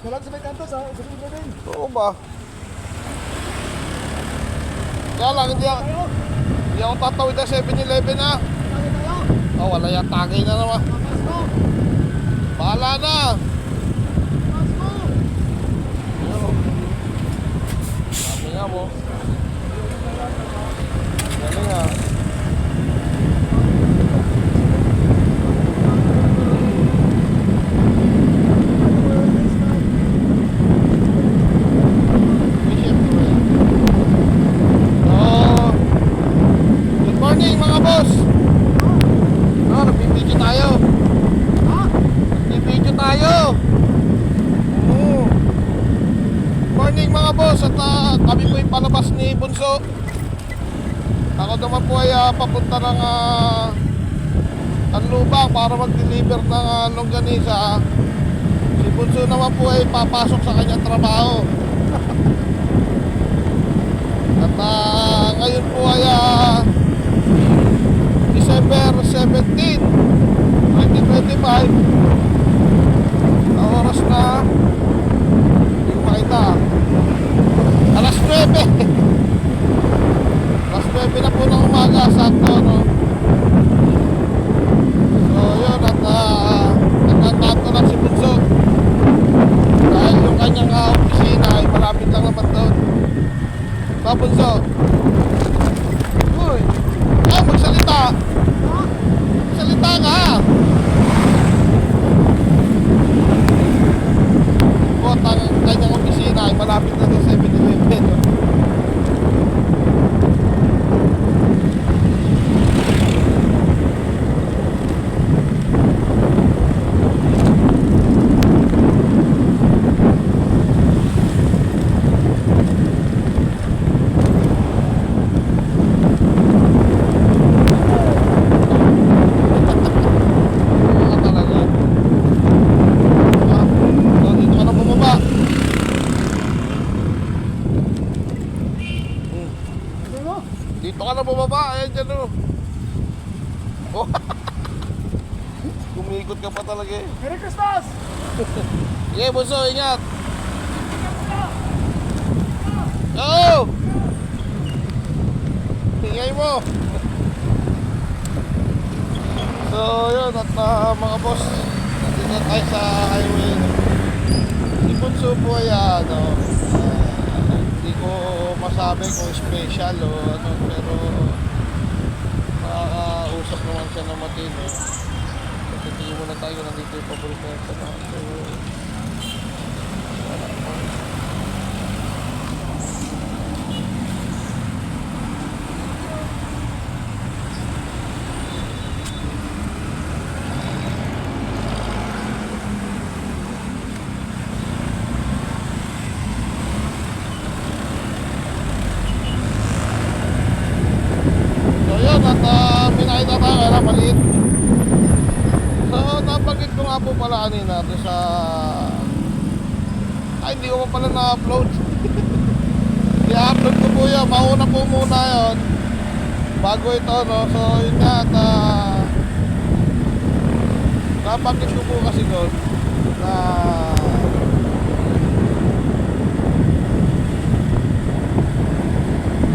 Dalag sa may kanto sa likod na din. Oo ba? Kaya lang, hindi ako tatawid na 7-Eleven na. Oh, wala yung tagay na naman. Bahala na. Sabi nga mo. Galing nga. Mga boss, nagbibideo tayo. Nagbibideo tayo. Morning mga boss. At kami po yung palabas ni Bunso. Ako naman po ay papunta ng Anlubang para mag-deliver ng longganisa. Si Bunso naman po ay papasok sa kanyang trabaho. At ngayon po ay December 17, 2025. Ang oras na hindi ko makita, alas 9. Alas 9 na po ng umaga. Sakto, no? So yun. At nagkantato lang si Bunso dahil yung kanyang opisina ay malapit lang naman doon. Ba Bunso? Uy, magsalita. Salita nga. Ang kanyang opisina ay malapit na sa 7-Eleven. Dito ka na bumaba, ayan dyan o. Oh. Kumikot ka pa talaga eh. Merry Christmas! Yeah, Bunso, ingat. Oo! Tingay mo. So yun, at mga boss, nandito na tayo sa highway. Si Bunso po ay hindi ko masabi kung special o ano, pero nakakausap naman siya ng matino. Kasi tingin muna tayo, nandito yung paborito na sa mga. So wala naman. Pinakita tayo kaya maliit. So nabanggit ko nga po pala kanina doon sa hindi ko pa pala na-upload. I-upload ko po yun, mauna po muna yun bago ito, no. So yun nga, at nabanggit ko po kasi doon na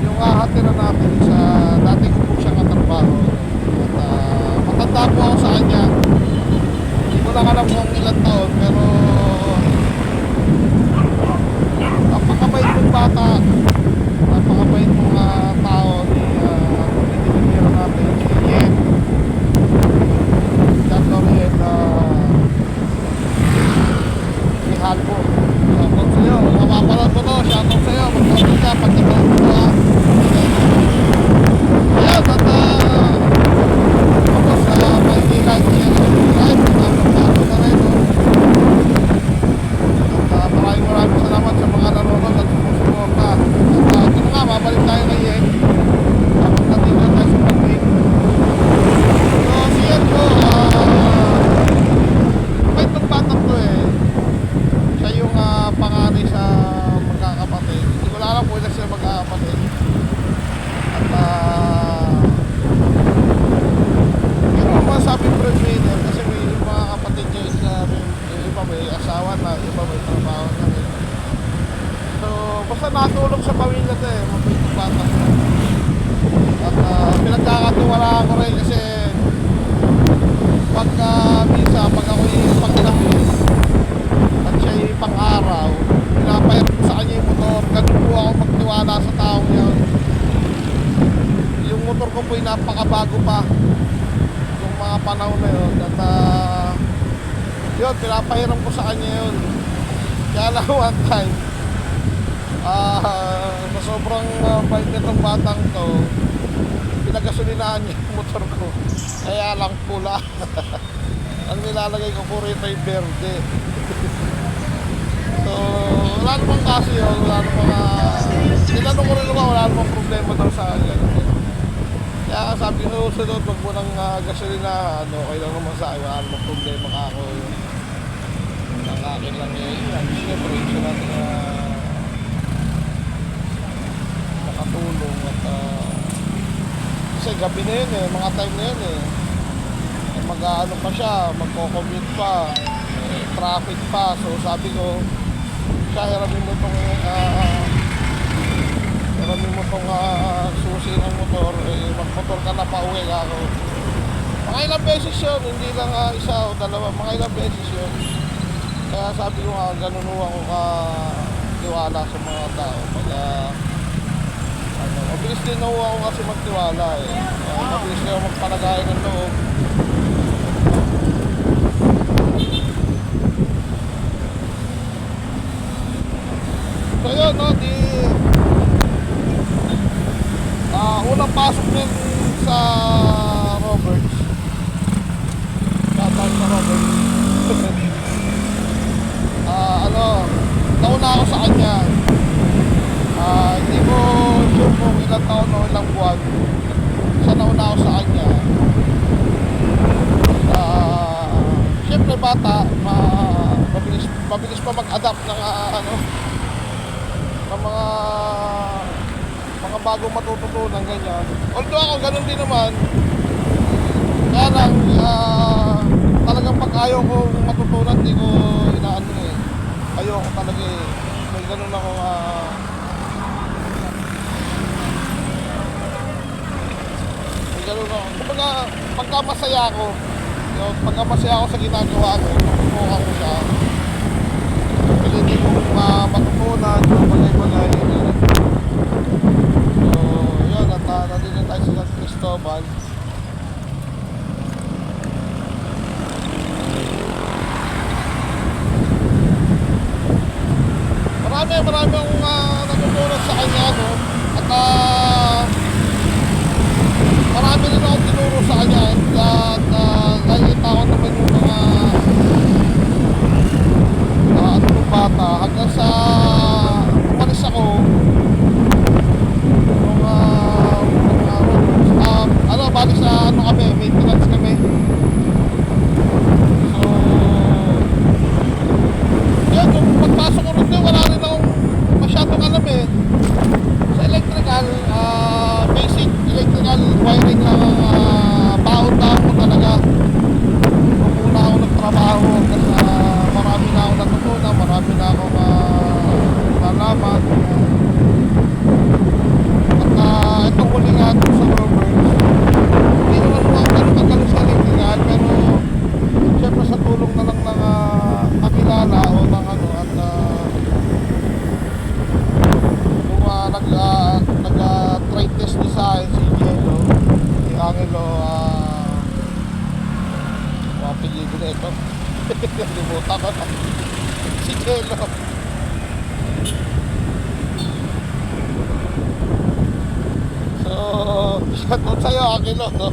yung hatira natin sa dating ko po siyang katrabaho. At matanda po ako sa kanya. Hindi ko lang alam kung ilang taon, pero napakabait mong bata, napakabait mong tao ni pinipira natin si Yen Jacorin Mihal po. Shoutout sa'yo, mapapanood mo to, shoutout sa'yo, magkakaroon ka pag nagkaroon mo ha. Ayan, at tapos mahihilan siya sa live, tapos na rin, no? maganda eh, mabait yung bata ko. At pinagkakatiwalaan ko rin kasi pagka minsan, pag ako'y paglabi at siya'y pang-araw, pinapahirap ko sa kanya yung motor. Ganun po ako magtiwala sa taong yan. Yung motor ko po'y napakabago pa yung mga panahon na yun. At yun, pinapahiram ko sa kanya yun. Kaya lang one time, sa sobrang bait nitong batang to, pinagasolinahan niya yung motor ko. Kaya lang pula. Ang nilalagay ko po rito ay verde. So, wala namang kasi yun, wala namang tinanong ko rin naman, wala namang problema daw sa akin. Kaya sabi ko, sunod, wag mo ng gasolinahan, okay lang naman sa akin, wala namang problema ka ako. Ang akin lang yan, siyempre, gusto natin makatulong at kasi gabi na yun eh, mga time na yun eh. Mag-ano pa siya, magko-commute pa, traffic pa. So sabi ko, siya hiramin mo tong susi ng motor, magmotor ka na pauwi ako. Mga ilang beses yun, hindi lang isa o dalawa, mga ilang beses yun. Kaya sabi ko nga, ganun ako tiwala sa mga tao. Mabilis din ako kasi magtiwala eh. Mabilis din ako magpalagay ng loob. So yun, no, unang pasok din sa Roberts. Tatay sa Roberts. Nauna ako sa kanya. Hindi ko sure kung ilang taon o ilang buwan. Siya nauna ako sa kanya. Siyempre bata, mabilis pa mag-adapt ng ng mga bagong matututunan ganyan. Although ako ganun din naman. Kaya lang talagang pag ayaw ko matutunan, hindi ko inaano eh. Ayaw ko talaga eh. May ganun ako ganun ako. Kumbaga, pagka masaya ako sa ginagawa ko, tututukan ko siya. Pilitin ko matutunan, yung bagay-bagay. So, yun, at nandito tayo sa San Cristobal. Marami akong natutunan sa kanya, no? At marami rin akong tinuro sa kanya at nakikita ko naman yung mga bata hanggang sa umalis ako bali sa kami, maintenance kami. So yun, yung pagpasok ko rin wala rin akong masyadong alam eh sa electrical, basic electrical wiring lang ang baon-taon ko talaga nung una ako nagtrabaho kasi marami na ako natutunan, marami na ako nalaman at itong huli nga sa Roberts, hindi naman ako ganun sa electrical, pero syempre sa tulong na lang ng kakilala o ng at nag-trade test niya sa akin si Angelo. Si Angelo, mapigil ko na ito. Limutan ko na. Si Angelo. So, shoutout sa'yo, Angelo, no?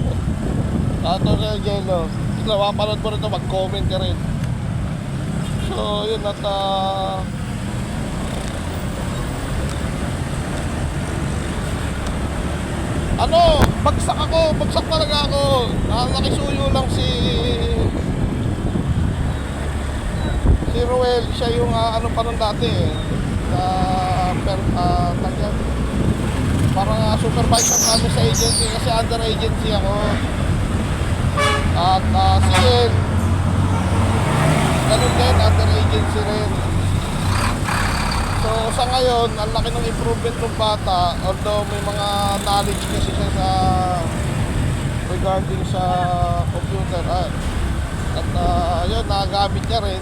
Shoutout sa'yo, Angelo. Napapanood mo rin ito, mag-comment ka rin. So, yun at bagsak talaga ako. Nakisuyo lang si Ruel, siya yung pa nun dati eh. Parang supervisor namin sa agency kasi under agency ako. At si El, ganun din, under agency rin. So sa ngayon, ang laki ng improvement ng bata, although may mga knowledge kasi siya sa regarding sa computer. At yun, nagagamit niya rin.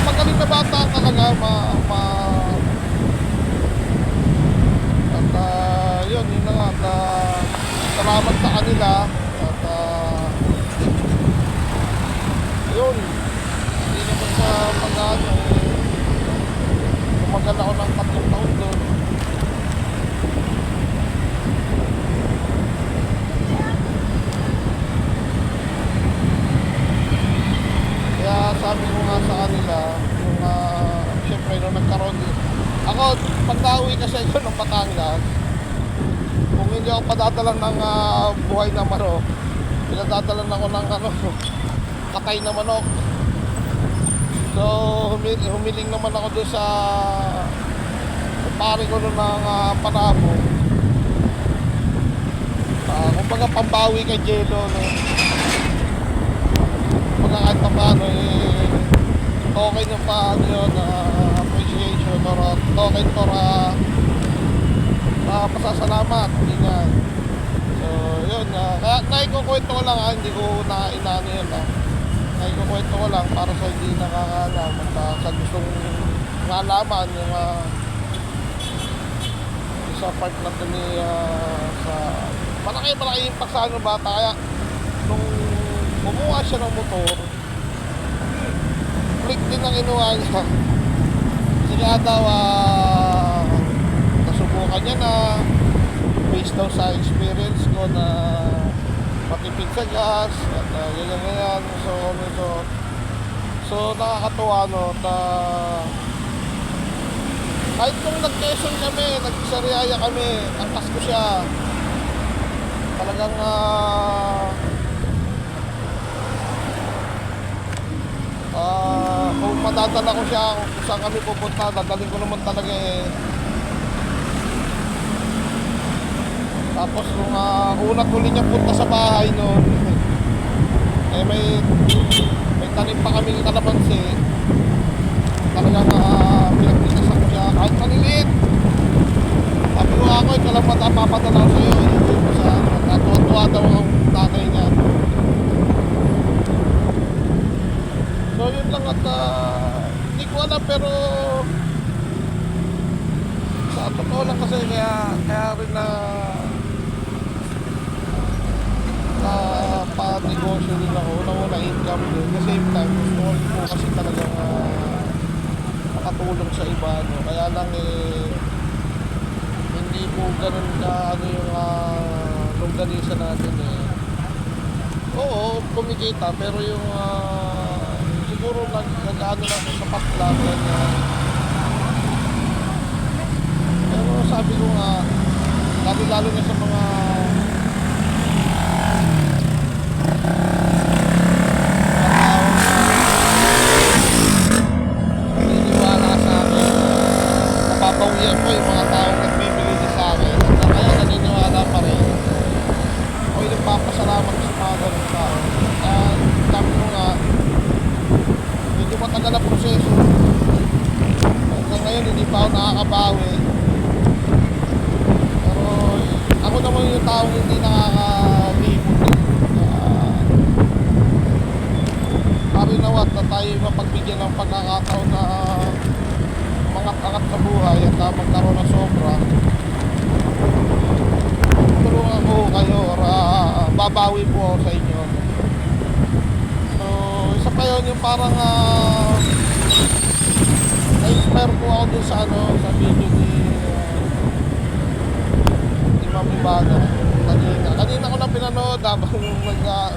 Magaling na bata talaga, at yun na nga, at salamat sa kanila. At yun, hindi naman sa pag-ano, tumagal ako ng 3 taon doon. Kaya sabi ko nga sa kanila, yung siyempre nung nagkaroon ako, pag nauwi kasi ako ng Batangas, kung hindi ako padadala ng buhay na manok, pinadadalan ako ng patay na manok. So humiling naman ako doon sa pare ko doon ng Panabo. Kumbaga pambawi kay Jello, no? Kumbaga kahit pa paano, okay na pa yun, appreciation or token for pasasalamat, ganyan. So yun, kaya naikukwento ko lang, hindi ko inaano yun, naikukwento ko lang para sa hindi nakakaalam at sa gustong malaman yung sa part na ito ni sa malaki impact sa ano bata. Kaya nung kumuha siya ng motor, click din ang inuha niya. Kasi nga daw nasubukan niya na based daw sa experience ko na matipid sa gas at ganyan. So nakakatuwa, no, kahit nung nag-Quezon kami, nag-Sariaya kami, angkas ko siya. Talagang kung madadala ko siya kung saan kami pupunta, dadalhin ko naman talaga eh. Tapos nung unat huli niya punta sa bahay noon, eh may tanim pa kami kalamansi. Talagang pinagpitas ako siya kahit maliliit. Sabi ko ako, kalamat papadala ko sa'yo. Natuwa daw ang nanay niya. So yun lang at hindi ko alam, pero sa totoo lang kasi kaya rin na pa-negosyo din ako. Una income din. At the same time, gusto ko po kasi talagang makatulong sa iba, no? Kaya lang hindi po ganun ka ano yung longganisa natin eh. Oo, kumikita, pero yung siguro nag-ano lang sa sapat lang ganyan. Pero sabi ko nga, lalo na sa mga napapawian ko yung mga taong nagbibigay din sa akin. Kaya naniniwala pa rin. Ako'y nagpapasalamat sa mga ganun tao. Sabi ko nga, medyo matagal ang proseso. Hanggang ngayon hindi pa ako nakakabawi. Pero ako naman yung taong hindi nakakalibot. Parinawat na tayo mapagbigyan ng pagkakataon na mangat-angat sa buhay at magkaroon ng sobra. Tulungan ko kayo or babawi po ako sa inyo. So isa pa yun yung parang na-inspire po ako dun sa sa video ni Ma'am Ibana kanina ko lang pinanood habang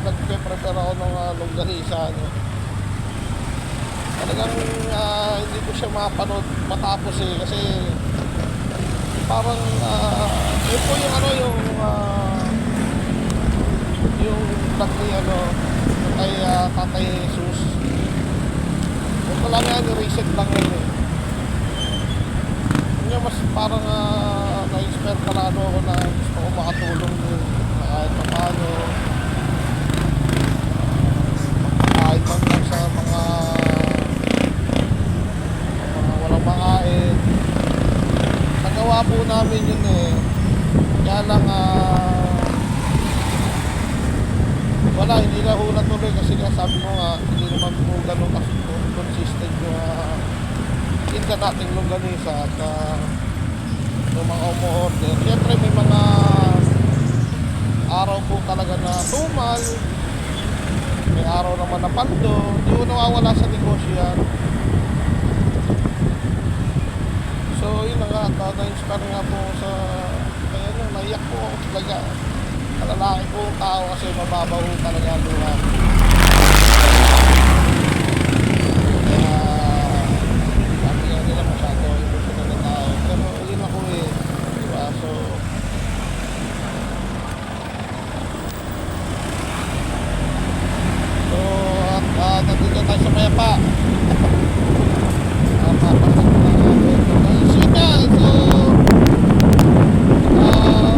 nagpe-prepare ako ng longganisa. Talagang hindi ko siya mapanood matapos eh, kasi parang yun po yung yung vlog ni kay Tatay Jesus. Ito lang yan, reset lang yun eh. Yun mas parang na-inspire kalado ako na gusto ko makatulong din kahit pa paano, kahit man lang sa mga ko natuloy kasi nga sabi ko nga, hindi naman po ganun kasi consistent yung tinda nating longganisa at yung mga umu-order. Siyempre may mga araw po talaga na tumal, may araw naman na paldo, hindi ko nawawala sa negosyo yan. So yun na nga, na-inspire nga po sa kaya naiyak po ako talaga. Lalaki po ang tao kasi mababaw talaga ang luha. Kaya sabi nga nila masyado emotional na tao. Pero yun ako eh, diba? So at nandito tayo sa Mayapa.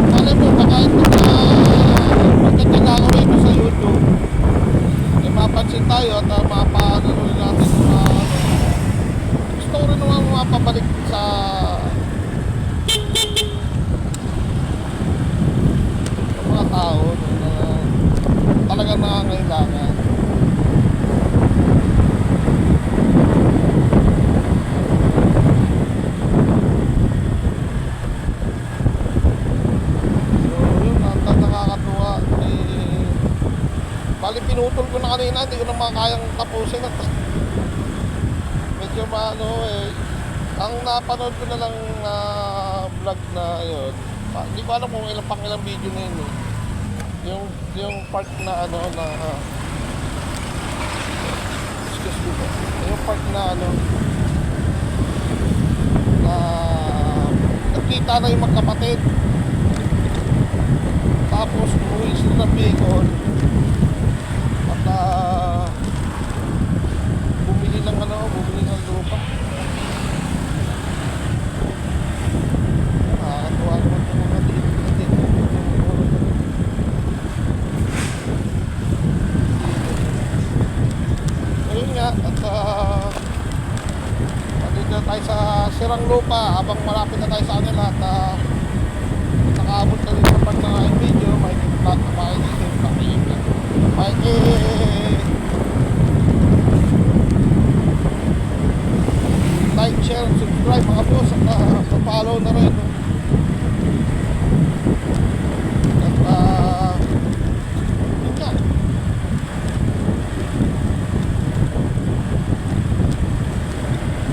Malay mo baka ito na magkatyaga ako rito sa YouTube eh mapansin tayo at mapaano rin natin gusto ko rin naman mapabalik sa mga tao na talagang nangangailangan. Bali pinutol ko na kanina, hindi ko na makakayang tapusin at medyo maano eh. Ang napanood ko na lang vlog na yun, hindi ko alam kung ilang video na yun eh. Yung part na ano na excuse me po, yung part na ano na nagkita na yung magkapatid tapos umuwi sila ng Bicol at bumili ng lupa. Nakakatuwa naman ito mga dito. Ayun nga, at dito tayo sa sirang lupa habang malapit na tayo sa kanila at nakaabot na rin sa part ng aking video, like, share, subscribe mga boss at pa-follow na rin at yun nga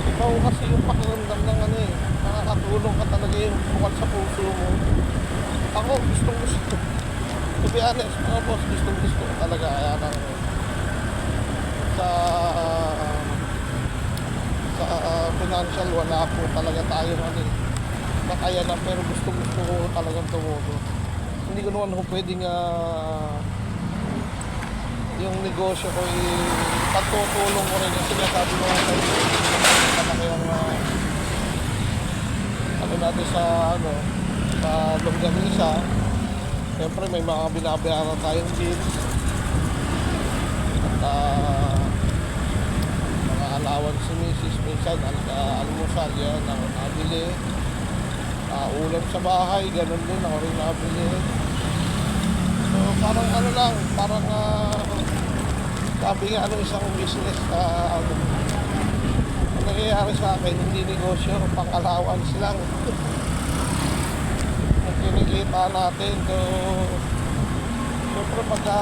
ikaw kasi yung pakiramdam ng ano eh nakakatulong ka talaga yung bukal sa puso mo. Ako gustong gusto to be honest mga boss, gustong gusto ko talaga kaya nang sa financial wala po talaga tayo ano eh nakaya na pero gustong gusto ko talagang tumuto. Hindi ko naman ako pwedeng yung negosyo ko pagtutulong ko rin yung sinasabi ko kayo malaki ang ano natin sa longganisa. Siyempre may mga binabayaran tayong bills at mga allowance si misis minsan almusal yan ako nabili, ulam sa bahay ganun din ako rin nabili. So parang ano lang, parang sabi nga isang business ang nangyayari sa akin hindi negosyo, pang allowance lang ang kinikita natin. So siyempre pagka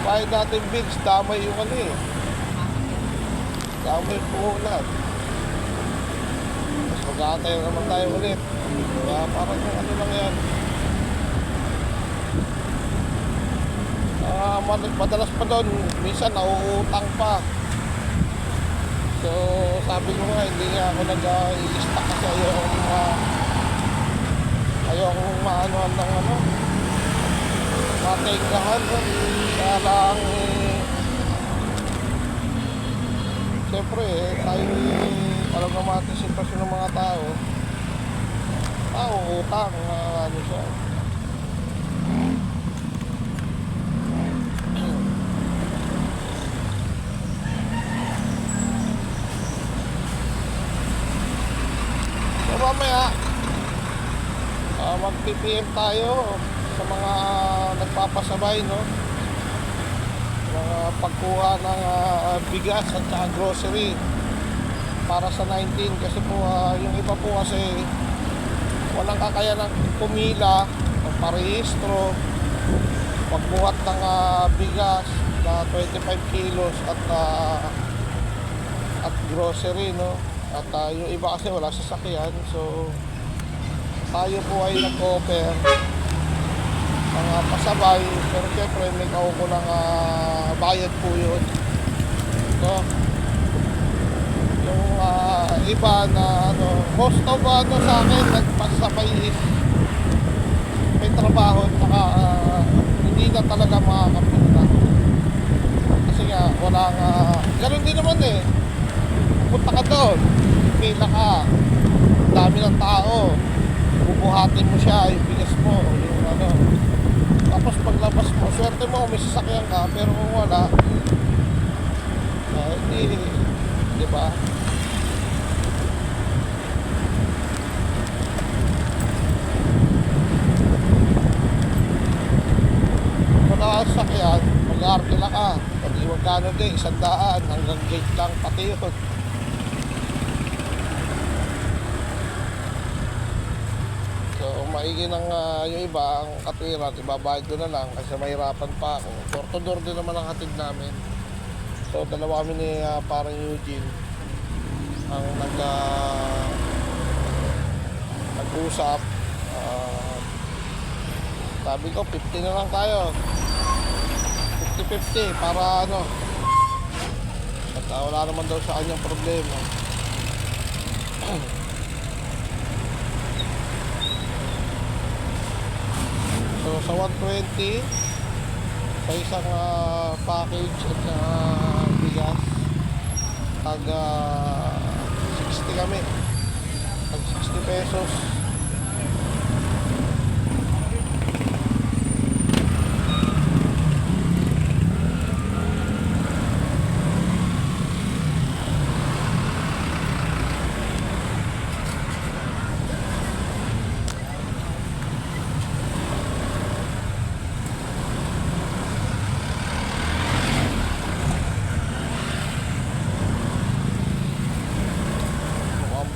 bayad natin bills damay yung damay yung puhunan tapos mag-aantay naman tayo ulit kaya parang ano lang yan. Madalas pa doon minsan nauutang pa. So sabi ko nga hindi nga ako nag-i-stock kasi ayokong maanoan ng matinggahan kaya lang siyempre tayo alam naman natin sitwasyon ng mga tao utang ano siya. So mamaya mag-PPM tayo sa mga nagpapasabay, no? mga pagkuha ng bigas at saka grocery para sa 19 kasi po yung iba po kasi walang kakayanang pumila, magparehistro, magbuhat ng bigas na 25 kilos at grocery, no? At yung iba kasi wala sasakyan, so tayo po ay nag-offer mga pasabay, pero syempre may kaukulang bayad po yun, no? Yung iba na most of sa akin nagpasabay is may trabaho at saka hindi na talaga makakapunta kasi nga walang ganun din naman punta ka doon, pila ka, dami ng tao, bubuhatin mo siya, yung bigas mo, yung tapos paglabas mo, swerte mo kung may sasakyan ka, pero kung wala hindi, di ba? Wala ka sasakyan, mag-arkila ka, pag-iwag ka din, 100 hanggang gate lang, pati yun. Maigi ng yung iba, ang katwiran, ibabayad ko na lang kasi mahirapan pa ako. Door-to-door din naman ang hatid namin. So, dalawa kami ni parang Eugene ang nag-usap. Sabi ko, 50 na lang tayo. 50-50 para at wala naman daw sa kanyang problema. So sa 120 sa isang package at bigas tag 60 kami, tag 60 pesos.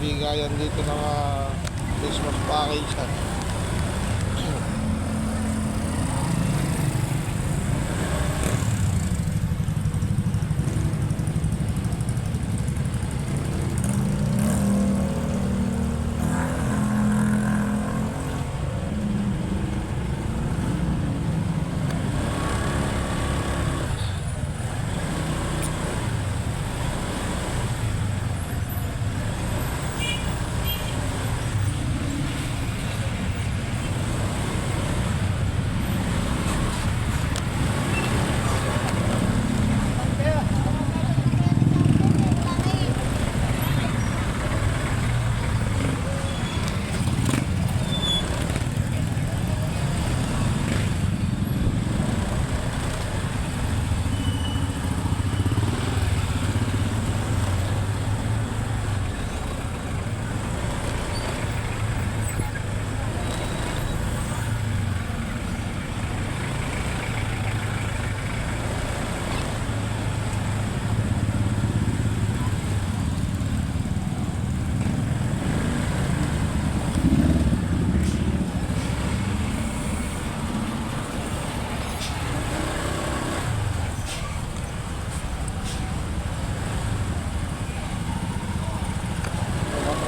Bigayan dito ng Christmas package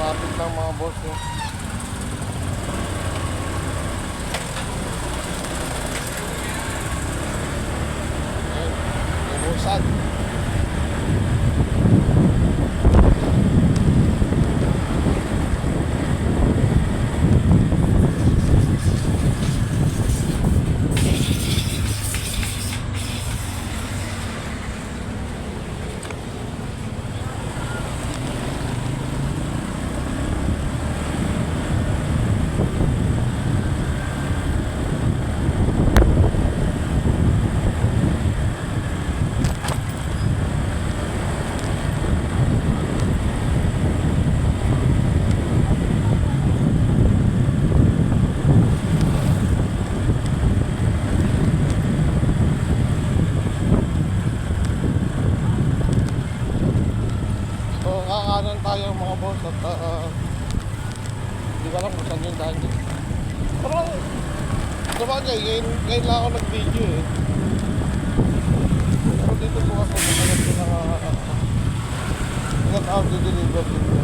traffic ng mga boss Busan. Tandaan nyo. Pero, sabagay, ngayon lang ako nag-video eh. Pero dito po ako, makalat ko na ilan ako di-deliver dito.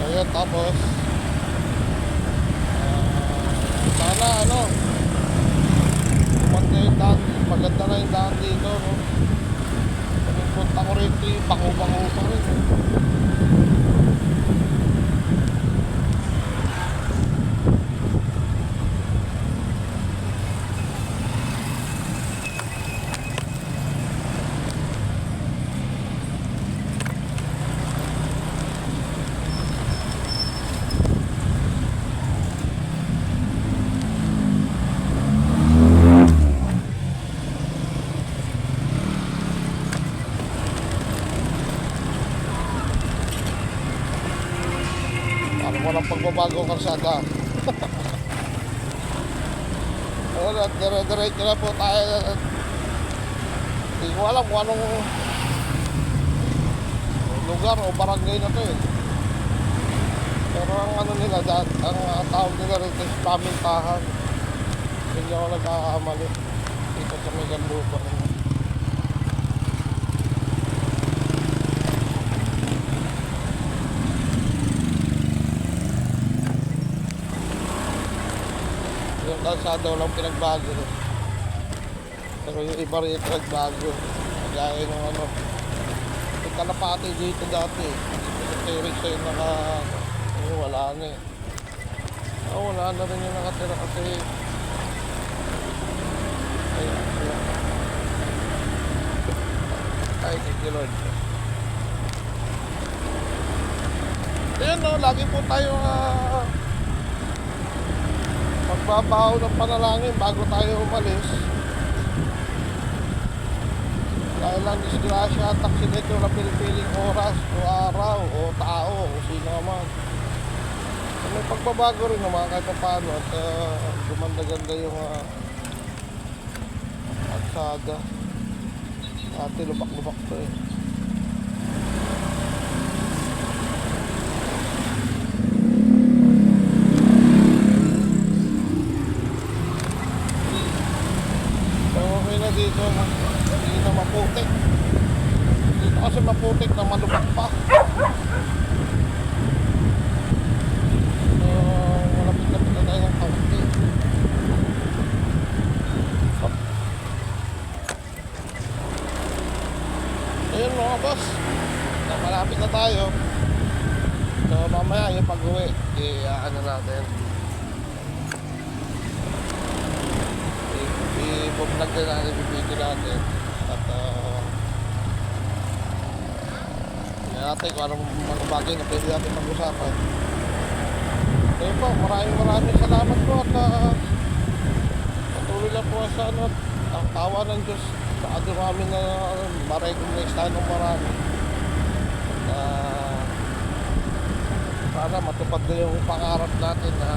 Ayun, tapos sana ano maganda na yung daan dito, no? Pag punta ko rito yung bango-bango pa rin, eh. Parang walang pagbabago ang kalsada. Ayun, at dire-diretso na po tayo. Hindi ko alam kung anong lugar o barangay na to eh. Pero ang ano nila dyan, ang tawag nila rito is Pamintahan. Hindi ako nagkakamali. Dito sa Megan Lupa. Yung kalsada walang pinagbago. Pero yung iba rin yung pinagbago. Kagaya ng ano. Yung kalapati dito dati. Yung terrace ay wala na eh. Wala na rin yung nakatira kasi ay, thank you Lord. Ayun no, lagi po tayo magbabaw ng panalangin bago tayo umalis. Dahil lang disgrasya at aksidente na pinipiling oras o araw o tao o sino naman. So, may pagbabago rin naman kahit paano at gumanda-ganda yung aksada. Dati lubak-lubak to eh. Dito hindi na maputik. Dito kasi maputik na malubak pa. So malapit-lapit na tayo ng kaunti. Ayun mga boss, malapit na tayo. So mamaya yung pag-uwi ano natin, i-vlog din natin yung video natin at natin kung anong bagay na pwede natin mag-usapan. Kaya po, maraming salamat po at patuloy lang po sa ano, ang tawa ng Diyos sa ating kami na ma-recognize tayo ng marami. Sana matupad na yung pangarap natin na